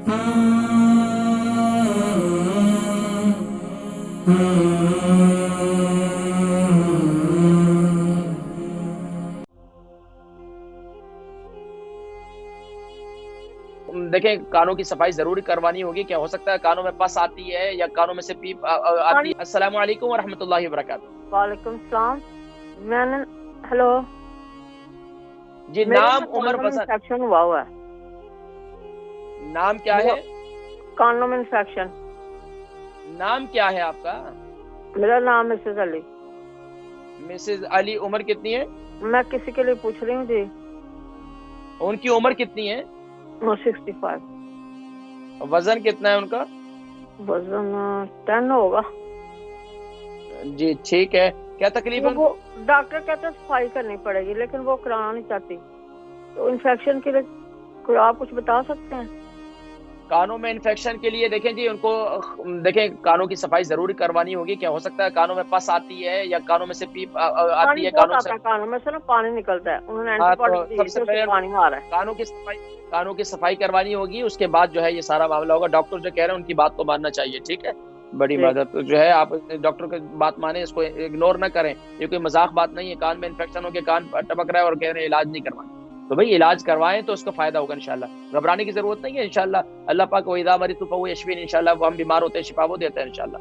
देखें, कानों की सफाई जरूर करवानी होगी। क्या हो सकता है कानों में पस आती है या कानों में से पीप आती है। अस्सलाम वालेकुम व रहमतुल्लाहि व बरकातहू। वालेकुम सलाम। मैंने हेलो, जी, मेरे नाम, में उम्र, कानों में वजन। इन्फेक्शन हुआ है। नाम क्या मेरा है? कानों में इन्फेक्शन। नाम क्या है आपका? मेरा नाम मिसेस अली। मिसेज अली। उम्र कितनी है? मैं किसी के लिए पूछ रही हूँ जी। उनकी उम्र कितनी है? 65। वजन कितना है उनका? वजन 10 होगा। जी ठीक है। क्या तकलीफ है वो उनको? डॉक्टर कहते हैं सफाई करनी पड़ेगी, लेकिन वो कराना नहीं चाहती। तो इन्फेक्शन के लिए कोई आप कुछ बता सकते हैं? कानों में इन्फेक्शन के लिए देखें जी, उनको देखें, कानों की सफाई जरूर करवानी होगी। क्या हो सकता है कानों में पस आती है या कानों में से पीप आती पानी है बहुत कानों से। आता है कानों में से ना, पानी निकलता है। उन्होंने हाँ, तो एंटीबायोटिक दी सबसे थी, उससे पहले उनको पानी आ रहा है। कानों की सफाई करवानी होगी। उसके बाद जो है ये सारा मामला होगा। डॉक्टर जो कह रहे हैं उनकी बात को मानना चाहिए। ठीक है, बड़ी ठीक। मदद तो जो है, आप डॉक्टर की बात माने, इसको इग्नोर ना करें। ये कोई मजाक बात नहीं है। कान में इन्फेक्शन हो के कान टपक रहा है और कह रहे हैं इलाज नहीं करवाना, तो भाई इलाज करवाएं तो उसका फायदा होगा इंशाल्लाह। घबराने की जरूरत नहीं है इंशाल्लाह। अल्लाह पाक वइदा मरितु फहुव यशफीन, इंशाल्लाह। वो हम बीमार होते हैं शिफा वो देता है इंशाल्लाह।